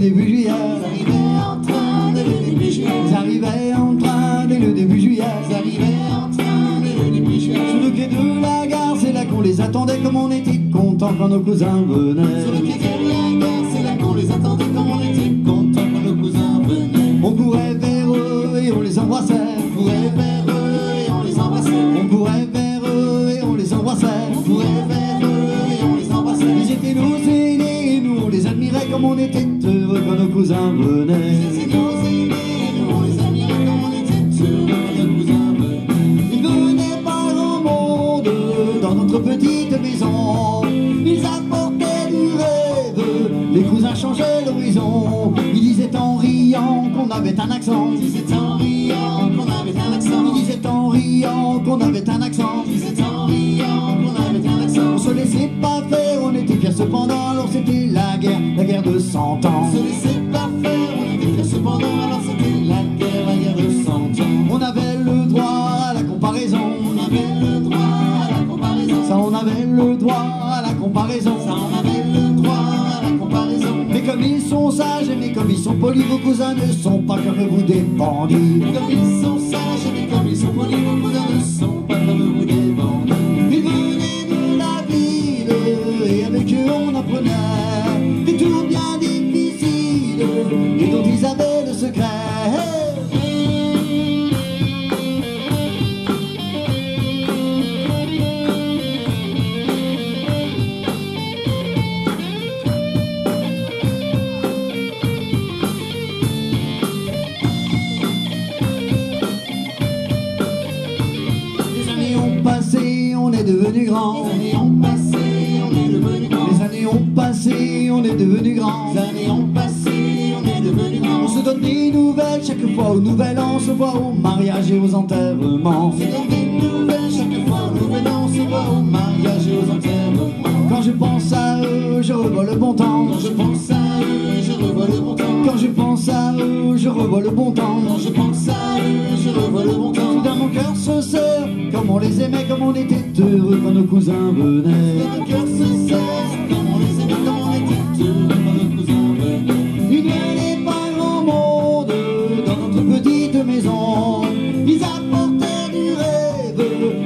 début juillet. Ils arrivaient en train dès le début juillet. Ils arrivaient en train dès le début juillet. Ils arrivaient en train dès le début juillet. Sur le quai de la gare, c'est là qu'on les attendait, comme on était content quand nos cousins venaient. Sur le quai de la gare, c'est là qu'on les attendait, comme on était content quand nos cousins venaient. On courait vers eux et on les embrassait. On courait vers eux et on les embrassait. On courait vers eux et on les embrassait. On courait vers eux et on les embrassait. Ils étaient nos aînés et nous on les admirait, comme on était heureux quand nos cousins venaient. C'est nos aînés, nous on les admirait, comme on était heureux quand nos cousins venaient. Ils venaient par grand monde dans notre petite maison. Ils apportaient du rêve, les cousins changeaient l'horizon. Ils disaient en riant qu'on avait un accent. Ils disaient en riant qu'on avait un accent. Ils disaient en riant qu'on avait un accent. Ils disaient en riant qu'on avait un accent. On se laissait pas faire, on était fiers cependant. Alors c'était la guerre de 100 ans. On se laissait pas faire, on était fiers cependant. Alors c'était la guerre de 100 ans. On avait le droit à la comparaison. On avait le droit à la comparaison. Ça, on avait le droit à la comparaison. Ça, on avait le droit à la comparaison. Mais comme ils sont sages, mais comme ils sont polis, vos cousins ne sont pas comme vous des bandits. Comme ils sont sages, mais comme ils sont polis, vos cousins ne sont pas comme vous des bandits. Ils venaient de la ville et avec eux on apprenait des tours bien difficiles et dont ils avaient le secret. Les années ont passé, on est devenu grand. Les années ont passé, on est devenu grand. Les années ont passé, on est devenu grand. Les années ont passé, on est devenu grand. On se donne des nouvelles chaque fois au nouvel an, on se voit au mariage et aux enterrements. On se donne des nouvelles chaque fois au nouvel an, on se voit au mariage et aux enterrements. Quand je pense à eux, je revois le bon temps. Quand je pense à eux, je revois le bon temps. Quand je pense à eux, je revois le bon temps. Quand je pense à eux, je revois le bon temps. Soudain mon cœur se serre, comme on les aimait, comme on était heureux quand nos cousins venaient. Notre cœur se serre, comme on les aimait, comme on était heureux quand nos cousins venaient. Ils venaient par grand monde dans notre petite maison. Ils apportaient du rêve,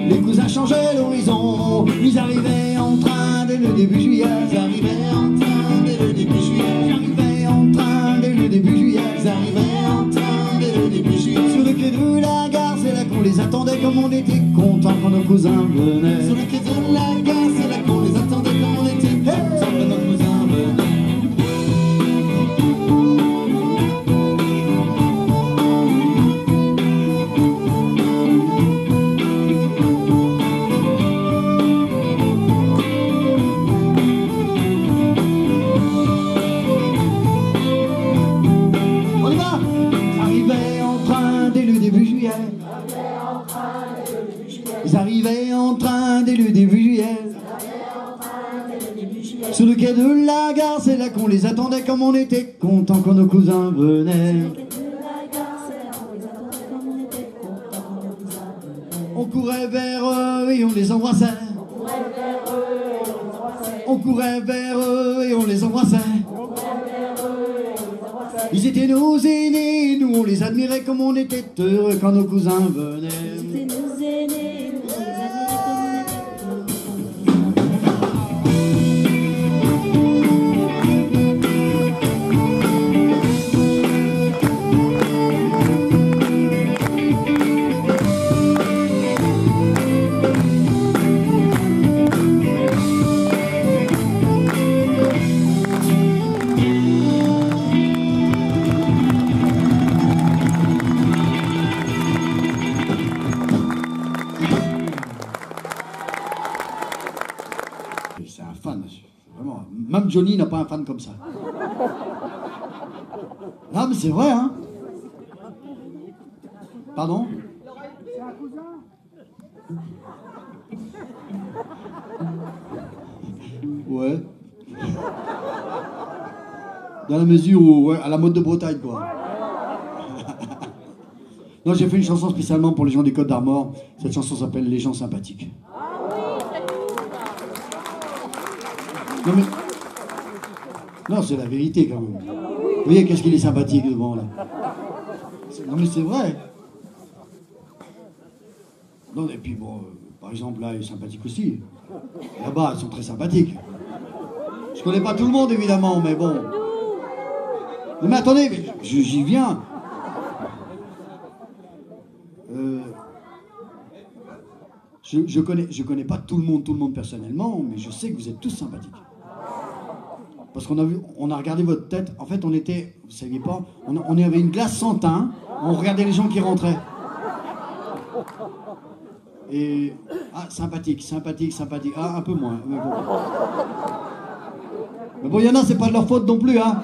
les cousins changeaient l'horizon. Ils arrivaient en train dès le début juillet. Ils arrivaient en train dès le début juillet. Ils arrivaient en train dès le début juillet. Ils arrivaient en train dès le début juillet. Sur le quai de la gare, c'est là qu'on les attendait, comme on était content quand nos cousins venaient. Sur le quai de la gare, c'est là qu'on les attendait, quand on était contents quand nos cousins venaient. On y va! Ils arrivaient en train dès le début juillet. Ils arrivaient en train dès le début juillet. Sur le quai de la gare, c'est là qu'on les attendait, comme on était content quand nos cousins venaient. On courait vers eux et on les embrassait. On courait vers eux et on les embrassait. Ils étaient nos aînés, nous on les admirait, comme on était heureux quand nos cousins venaient. C'était nos aînés, nous les admirait comme on était heureux. C'est un fan, vraiment. Même Johnny n'a pas un fan comme ça. Non, mais c'est vrai, hein. Pardon? C'est un cousin. Ouais. Dans la mesure où, ouais, à la mode de Bretagne, quoi. Non, j'ai fait une chanson spécialement pour les gens des Côtes d'Armor. Cette chanson s'appelle Les gens sympathiques. Non, mais... Non, c'est la vérité, quand même. Vous voyez qu'est-ce qu'il est sympathique devant là. Non mais c'est vrai. Non et puis bon, par exemple là il est sympathique aussi. Là-bas ils sont très sympathiques. Je connais pas tout le monde évidemment, mais bon. Non mais attendez, j'y viens. Je connais pas tout le monde personnellement, mais je sais que vous êtes tous sympathiques. Parce on a regardé votre tête. En fait, on était, vous saviez pas, on avait une glace sans teint. On regardait les gens qui rentraient. Et sympathique. Ah, un peu moins. Mais bon, il y en a, c'est pas de leur faute non plus, hein.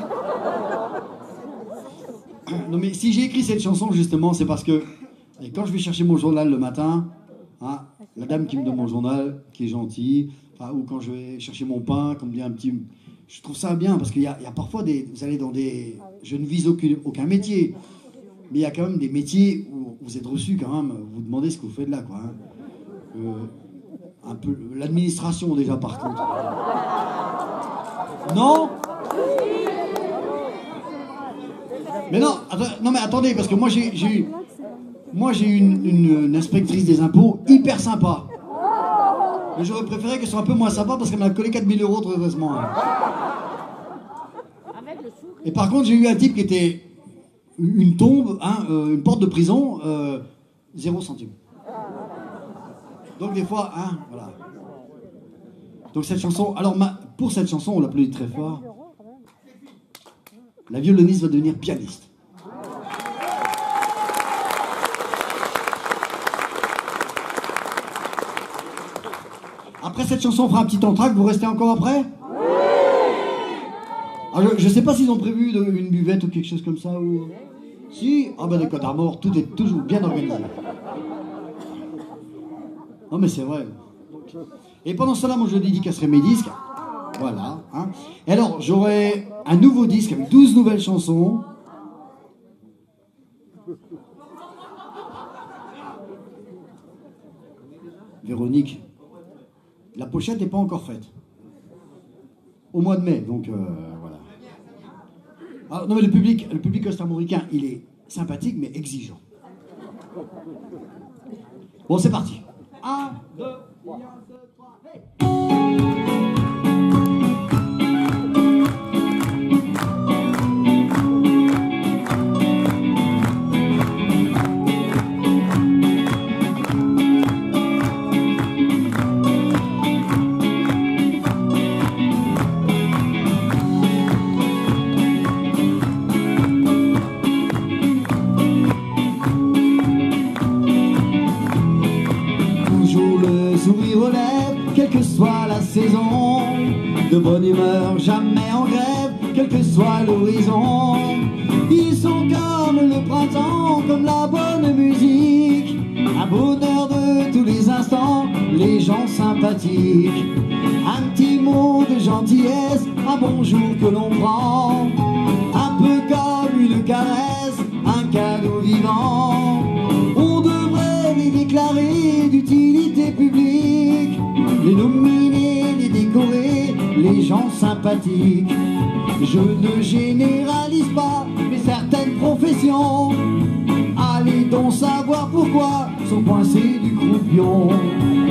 Non mais si j'ai écrit cette chanson justement, c'est parce que quand je vais chercher mon journal le matin, hein, la dame qui me donne mon journal, qui est gentille, ou quand je vais chercher mon pain, comme dit un petit, je trouve ça bien parce qu'il y a parfois vous allez dans des, je ne vise aucun métier, mais il y a quand même des métiers où vous êtes reçus quand même, vous demandez ce que vous faites là, quoi. Hein. Un peu l'administration déjà par contre. Non. Mais non, mais attendez, parce que moi j'ai eu une inspectrice des impôts hyper sympa. Mais j'aurais préféré qu'elle soit un peu moins sympa parce qu'elle m'a collé 4000 € de redressement. Et par contre, j'ai eu un type qui était une tombe, hein, une porte de prison, 0 centime. Donc des fois, hein, voilà. Donc cette chanson, alors pour cette chanson, on l'applaudit très fort. La violoniste va devenir pianiste. Après cette chanson, on fera un petit entracte. Vous restez encore après? Oui. Alors, je ne sais pas s'ils ont prévu une buvette ou quelque chose comme ça. Ou... Si? Ah ben d'accord, d'Armor, tout est toujours bien organisé. Non mais c'est vrai. Et pendant cela, moi je dédicacerai mes disques. Voilà. Hein. Et alors, j'aurai un nouveau disque avec 12 nouvelles chansons. Véronique, la pochette n'est pas encore faite. Au mois de mai, donc voilà. Alors, non mais le public ostamoricain, il est sympathique mais exigeant. Bon, c'est parti. 1, 2, 3, 3, quelle que soit la saison, de bonne humeur, jamais en grève, quel que soit l'horizon. Ils sont comme le printemps, comme la bonne musique, un bonheur de tous les instants, les gens sympathiques. Un petit mot de gentillesse, un bonjour que l'on prend, un peu comme une caresse, un cadeau vivant. On devrait les déclarer d'utilité publique, les nominer, les décorer, les gens sympathiques. Je ne généralise pas, mais certaines professions, allez donc savoir pourquoi, sont coincés du croupion.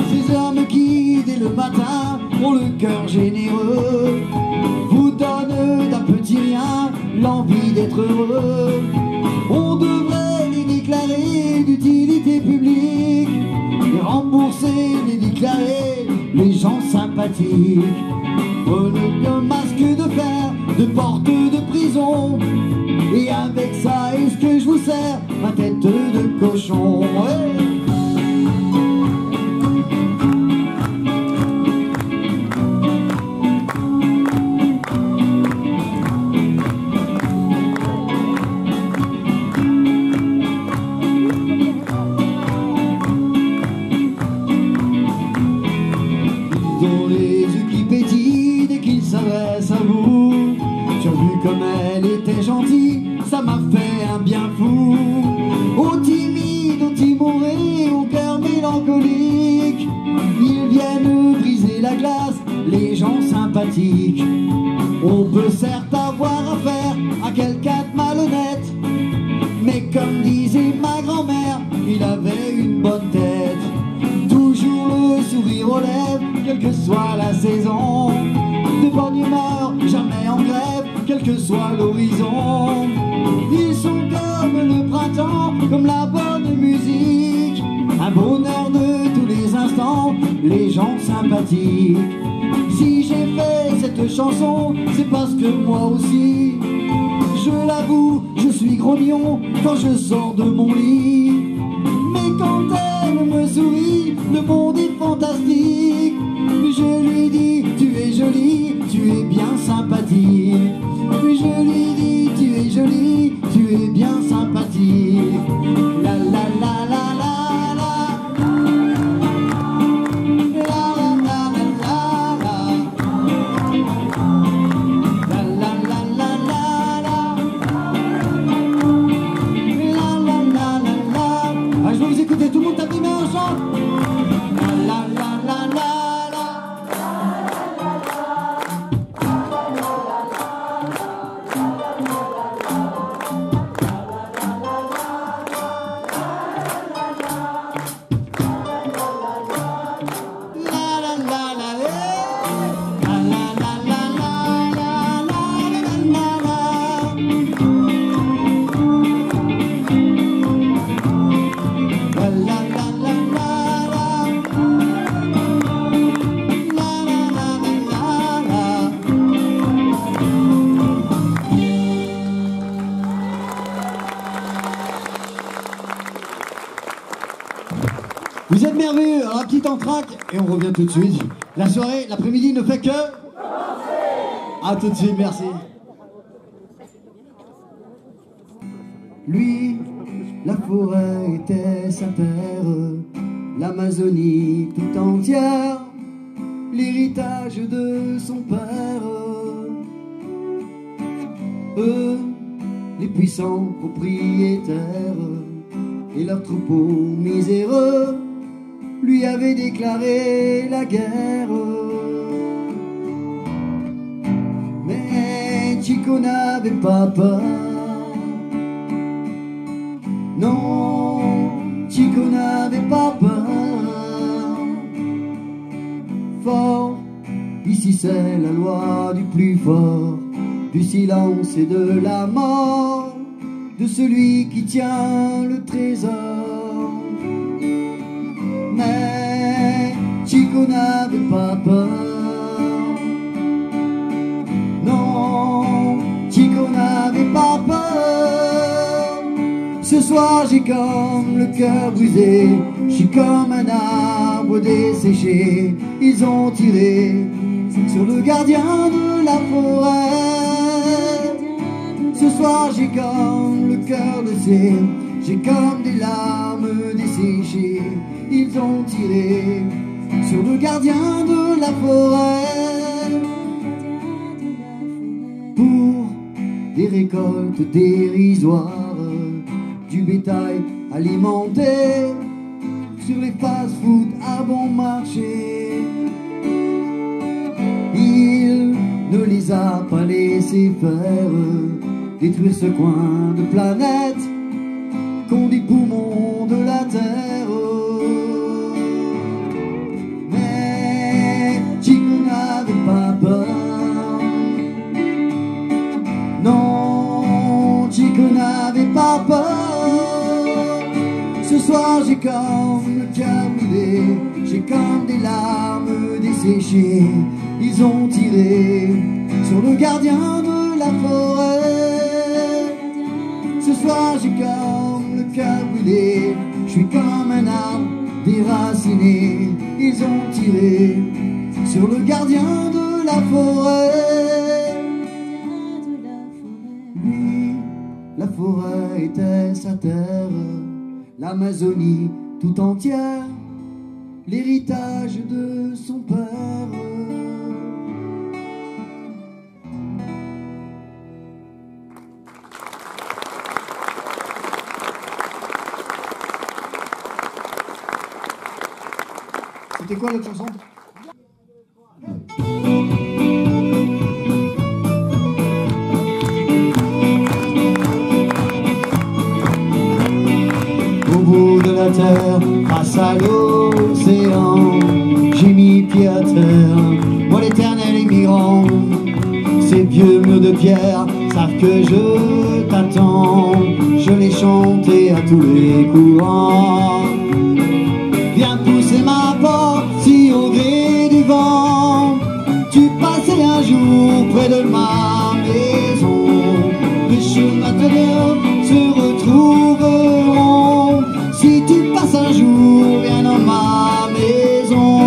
Ces hommes qui, dès le matin, ont le cœur généreux, vous donnent d'un petit rien l'envie d'être heureux. On devrait les déclarer d'utilité publique, les rembourser, les déclarer, les gens sympathiques. Prenez un masque de fer, de porte de prison, et avec ça, est-ce que je vous sers ma tête de cochon? Ouais. Dont les yeux qui pétillent dès qu'ils s'adressent à vous, j'ai vu comme elle était gentille, ça m'a fait un bien fou. Aux timides, aux timorés, au cœur mélancolique, ils viennent briser la glace, les gens sympathiques. On peut certes avoir affaire à quelqu'un soit la saison. De bonne humeur, jamais en grève, quel que soit l'horizon. Ils sont comme le printemps, comme la bonne musique, un bonheur de tous les instants, les gens sympathiques. Si j'ai fait cette chanson, c'est parce que moi aussi, je l'avoue, je suis grognon quand je sors de mon lit. Mais quand elle me sourit, le monde est fantastique. Je lui dis, tu es jolie, tu es bien sympathique. Je lui dis, tu es jolie, tu es bien sympathique. La la la la la la. La la la la la la. La la la la la la. La la la la la. Ah, je vais vous écouter, tout le monde tape des mains en chant. La la la la la. Vous êtes merveilleux, alors un petit entraque et on revient tout de suite. La soirée, l'après-midi ne fait que... A tout de suite, merci. Lui, la forêt était sa terre, l'Amazonie tout entière, l'héritage de son père. Eux, les puissants propriétaires et leurs troupeaux miséreux lui avaient déclaré la guerre. Mais Chico n'avait pas peur. Non, Chico n'avait pas peur. Fort, ici c'est la loi du plus fort, du silence et de la mort, de celui qui tient le trésor. Mais Chico n'avait pas peur. Non, Chico n'avait pas peur. Ce soir j'ai comme le cœur brisé, je suis comme un arbre desséché. Ils ont tiré sur le gardien de la forêt. Ce soir j'ai comme le cœur blessé, j'ai comme des larmes desséchées. Ils ont tiré sur le gardien de la forêt pour des récoltes dérisoires, du bétail alimenté sur les fast-food à bon marché. Il ne les a pas laissés faire, détruire ce coin de planète qu'ont des poumons de la terre. Mais Chico n'avait pas peur. Non, Chico n'avait pas peur. Ce soir j'ai comme le cœur brûlé, j'ai comme des larmes desséchées. Ils ont tiré sur le gardien de la forêt. Ce soir j'ai comme le cœur brûlé, je suis comme un arbre déraciné. Ils ont tiré sur le gardien de la forêt. Lui, la forêt était sa terre, l'Amazonie tout entière, l'héritage de son père. C'était quoi l'autre chanson? Au bout de la terre, face à l'océan, j'ai mis pied à terre. les migrants. Ces vieux murs de pierre savent que je t'attends. Je l'ai chanté à tous les courants. Viens pousser ma porte si au gré du vent tu passais un jour près de ma maison. Les chemins de l'heure se retrouveront. Si tu passes un jour, viens dans ma maison.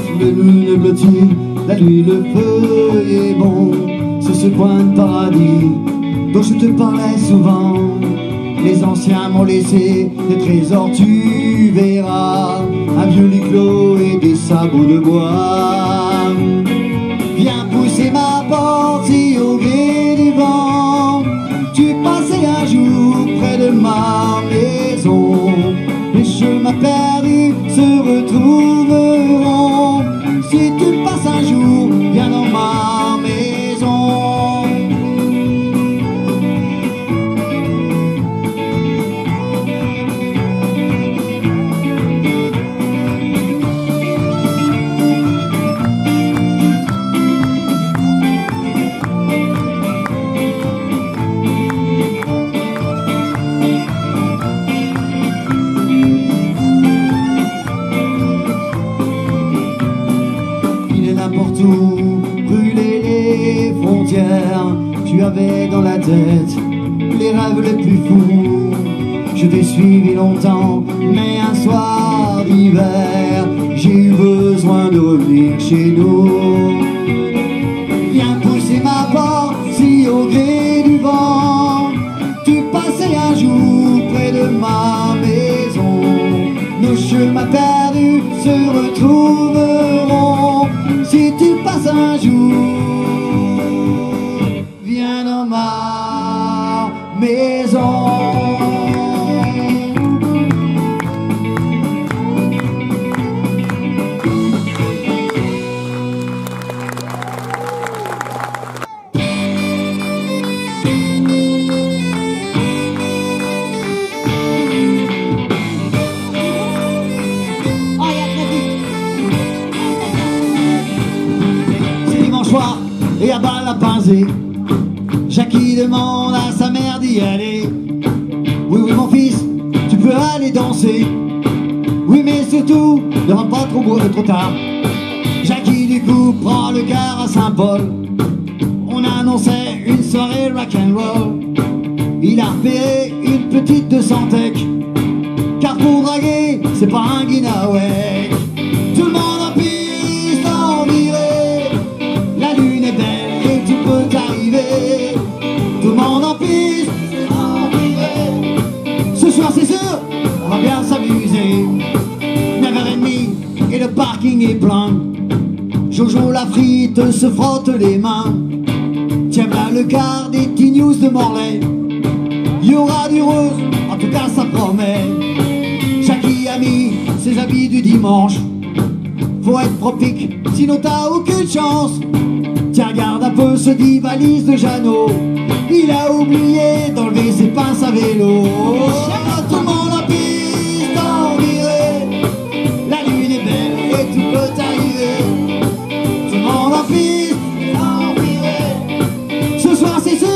Sous les lunes blotties, la nuit, le feu est bon. C'est ce coin de paradis dont je te parlais souvent. Les anciens m'ont laissé des trésors, tu verras. Un vieux lit clos et des sabots de bois. Viens pousser ma porte si au gré du vent tu passais un jour près de ma maison. Les chemins perdus se retrouveront. Si tu passes un jour, viens dans ma maison. Brûler les frontières, tu avais dans la tête les rêves les plus fous. Je t'ai suivi longtemps, mais un soir d'hiver, j'ai eu besoin de revenir chez nous. Viens pousser ma porte si au gré du vent tu passais un jour près de ma maison. Nos chemins perdus se retrouveront. Si tu passes un jour, viens dans ma maison. Et à bas la pincée, Jackie demande à sa mère d'y aller. Oui, oui mon fils, tu peux aller danser. Oui mais surtout, ne rentre pas trop tard. Jackie du coup prend le car à Saint-Paul. On annonçait une soirée rock'n'roll. Il a repéré une petite de Santec, car pour draguer, c'est pas un guinaway. Tout le monde en piste en virée. La lune est belle et tu peux t'arriver. Tout le monde en piste en virée. Ce soir c'est sûr, on va bien s'amuser. 9h30 et le parking est plein. Jojo la frite se frotte les mains. Tiens là le quart des T-News de Morlaix. Il y aura du rose, en tout cas ça promet. Jackie a mis ses habits du dimanche. Faut être propique, sinon t'as aucune chance. Tiens regarde un peu ce dit valise de Jeannot. Il a oublié d'enlever ses pinces à vélo. Tout le monde en piste en virée. La lune est belle et tout peut arriver. Tout le monde en piste en virée. Ce soir c'est sûr.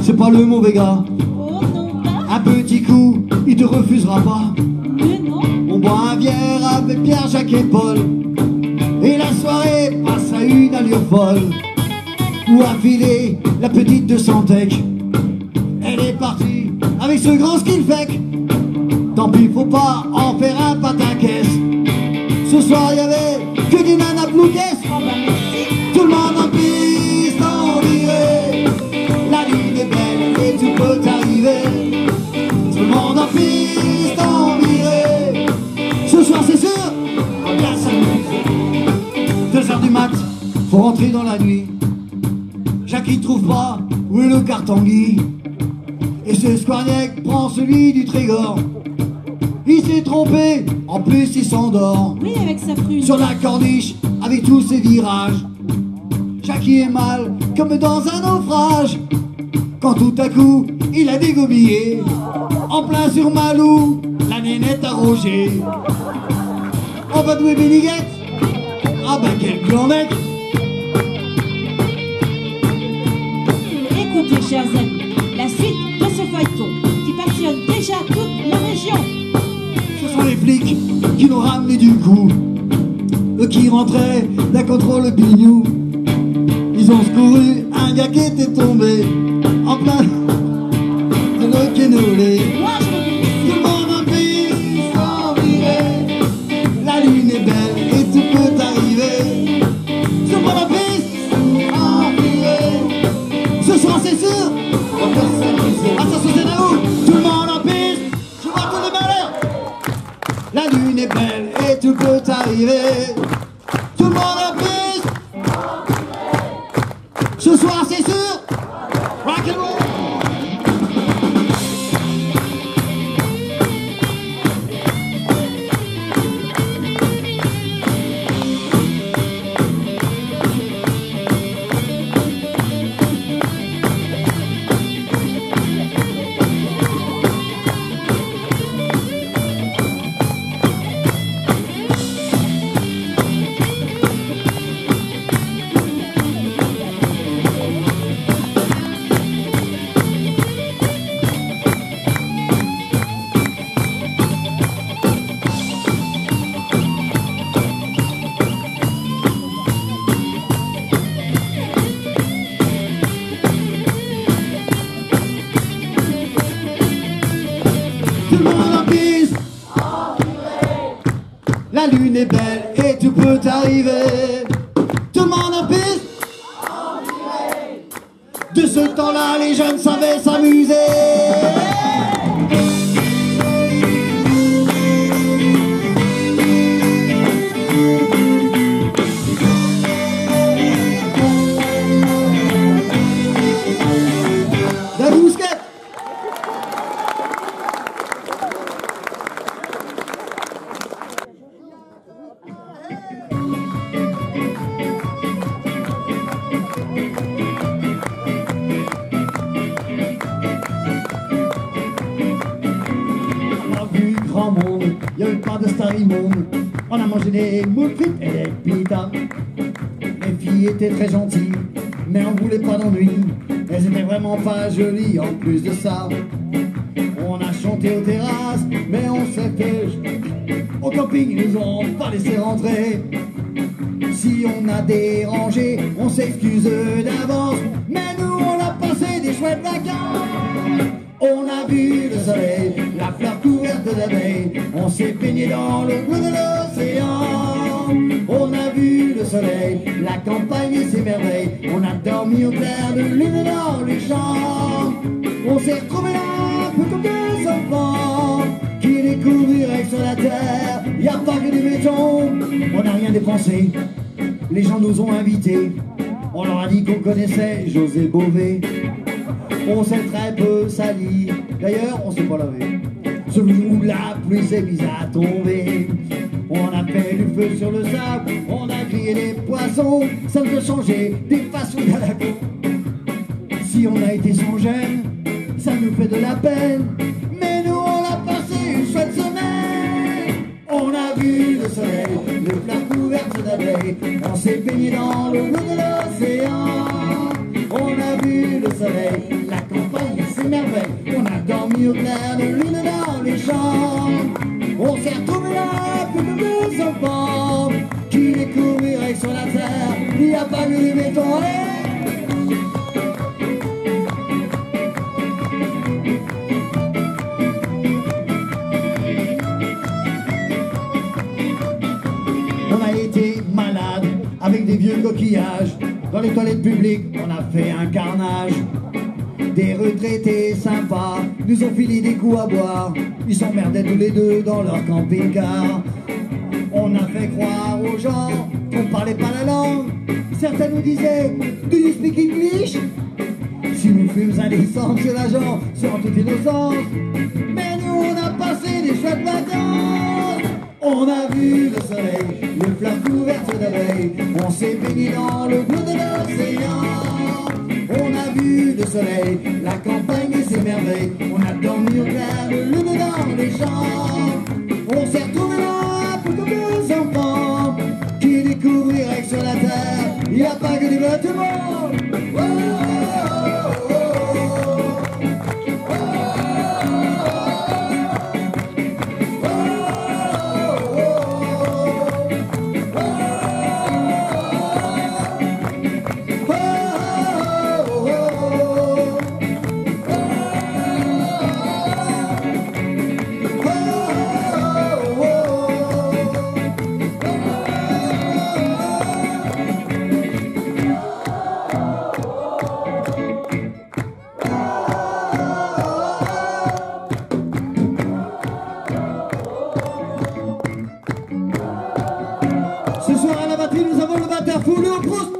C'est pas le mauvais gars. Oh non pas. Un petit coup, il te refusera pas. Mais non. On boit un bière avec Pierre, Jacques et Paul. Et la soirée passe à une allure folle. Où a filé la petite de Santec. Elle est partie avec ce grand skill fake. Tant pis, faut pas en faire un pataquès. Ce soir, il y avait que des nanas blouquesses. Oh bah merci. Tout le monde en piste en virée. La lune est belle et tout peut arriver. Tout le monde en piste en virée. Ce soir c'est sûr, on va bien s'amuser. 2h du mat, faut rentrer dans la nuit. Jackie trouve pas où est le car Tanguy. ce Squarniec prend celui du Trégor. Il s'est trompé, en plus il s'endort. Oui, avec sa prune. Sur la corniche, avec tous ses virages. Jackie est mal, comme dans un naufrage. Quand tout à coup, il a dégobillé. En plein sur Malou, la nénette a rogé. On va douer Béniguette. Ah bah quel glandec. Écoutez, chers amis, la suite de ce feuilleton qui passionne déjà toute la région. Ce sont les flics qui l'ont ramené du coup. Eux qui rentraient d'un contrôle bignou. Ils ont secouru un gars qui était tombé en plein de le quénolé. Moi, je Tout le monde en piste, sans virer. La lune est belle et tout peut arriver. Tout le monde en piste, sans virer. Ce soir c'est sûr, on peut s'amuser. Attention c'est à vous. Tout le monde en piste, je vois tous les malheurs. La lune est belle et tout peut arriver. Tout le monde en piste. Ce soir c'est sûr, rock and roll. Tout le monde en piste. La lune est belle et tout peut arriver. Tout le monde en piste. De ce temps-là, les jeunes savaient s'amuser. La bousquette. Il n'y a eu pas de star immonde. On a mangé des moules frites et des pitas. Les filles étaient très gentilles, mais on voulait pas d'ennui. Elles étaient vraiment pas jolies en plus de ça. On a chanté aux terrasses, mais on s'est fait au camping, ils nous ont pas laissé rentrer. Si on a dérangé, on s'excuse d'avance, mais nous on a passé des chouettes vacances. On a vu le soleil, la fleur couverte d'abeilles. On s'est baigné dans le bleu de l'océan. On a vu le soleil, la campagne et ses merveilles. On a dormi au clair de lune dans les champs. On s'est retrouvés là, un peu comme des enfants qui découvriraient sur la terre, y a pas que du béton. On n'a rien dépensé, les gens nous ont invités. On leur a dit qu'on connaissait José Bové. On s'est très peu sali, d'ailleurs on s'est pas lavé. Ce jour où la pluie s'est mise à tomber, on a fait du feu sur le sable, on a grillé les poissons. Ça nous a changé des fast-food à la con. Si on a été sans gêne, ça nous fait de la peine, mais nous on a passé une chouette semaine. On a vu le soleil, les fleurs couvertes d'abeilles. On s'est baigné dans le bleu de l'océan. On a vu le soleil, la campagne et ses merveilles. On a dormi au clair de lune dans les champs. On s'est retrouvés là, plus que deux enfants qui découvriraient sur la terre, il n'y a pas de béton. On a été malade avec des vieux coquillages. Dans les toilettes publiques, on a fait un carnage. Des retraités sympas nous ont filé des coups à boire. Ils s'emmerdaient tous les deux dans leur camping-car. On a fait croire aux gens qu'on parlait pas la langue. Certains nous disaient « Do you speak English ?» Si nous fûmes indécents sur l'agent, sur toute innocence, mais nous on a passé des chouettes vacances. On a vu le soleil, les fleurs couvertes d'abeilles, on s'est baigné dans le bleu de l'océan. On a vu le soleil, la campagne et ses merveilles, on a dormi au clair de lune dans les champs. On s'est retrouvés là, un peu comme des enfants qui découvriraient que sur la terre, il n'y a pas que des bâtiments. Oh, oh, oh, ce soir à la batterie, nous avons le batteur fou, Léo Proust.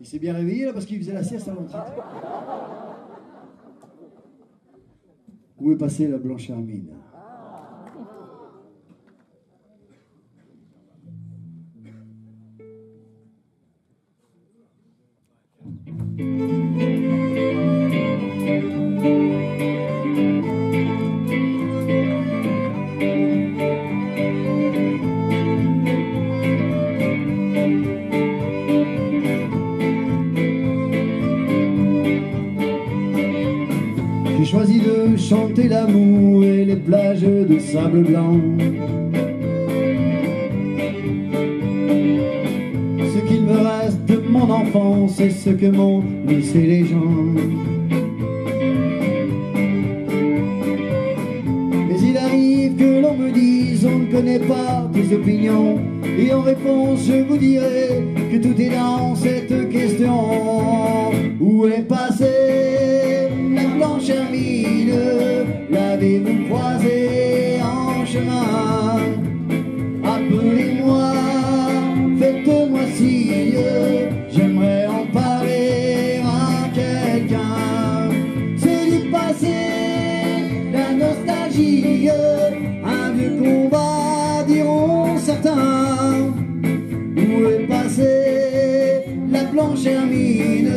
Il s'est bien réveillé là parce qu'il faisait la sieste avant le titre. Où est passée la blanche Hermine? J'ai choisi de chanter l'amour et les plages de sable blanc. Ce qu'il me reste de mon enfance et ce que m'ont laissé les gens. Mais il arrive que l'on me dise on ne connaît pas tes opinions, et en réponse je vous dirai que tout est dans cette question. Où est passée la blanche Hermine? L'avez-vous croisée en chemin? Appelez-moi, faites-moi signe, j'aimerais en parler à quelqu'un. C'est du passé, la nostalgie, un vieux combat diront certains. Où est passée la blanche Hermine?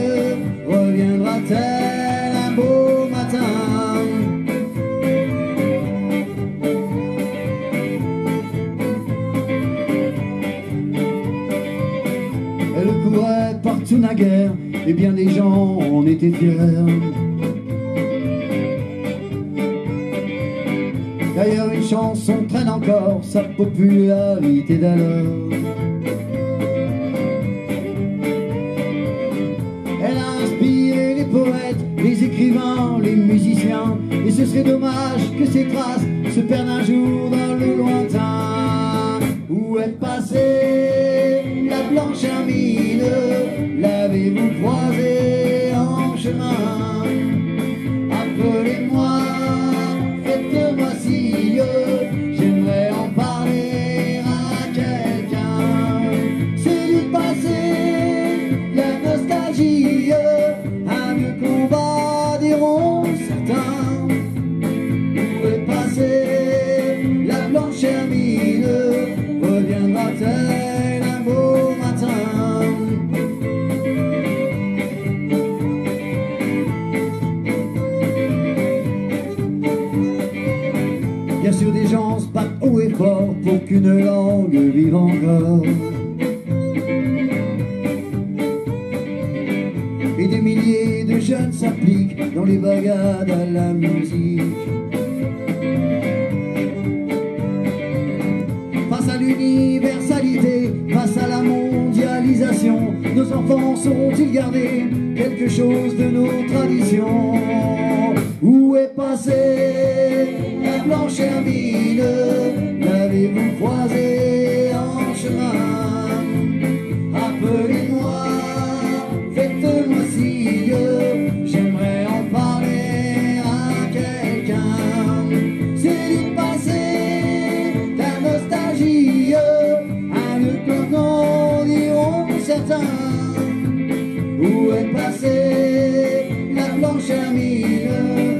Reviendra-t-elle un beau matin? Elle courait partout naguère, et bien des gens en étaient fiers. D'ailleurs une chanson traîne encore sa popularité d'alors. Elle a inspiré les poètes, les écrivains, les musiciens, et ce serait dommage que ces traces se perdent un jour dans le lointain. Où est passée chemin. Appelez-moi, faites-moi signe, j'aimerais en parler à quelqu'un. C'est du passé, la nostalgie, un vieux combat diront certains. Où est passée la blanche hermine, reviendra-t-elle un beau matin? Bien sûr des gens se battent haut et fort pour qu'une langue vive encore. Et des milliers de jeunes s'appliquent dans les bagades à la musique. Face à l'universalité, face à la mondialisation, nos enfants sauront-ils garder quelque chose de nos traditions? Où est passée la blanche hermine? L'avez-vous croisée en chemin? Appelez-moi, faites-moi signe, j'aimerais en parler à quelqu'un. C'est du passé, la nostalgie, un nœud cloquant diront certains. Où est passée la blanche hermine?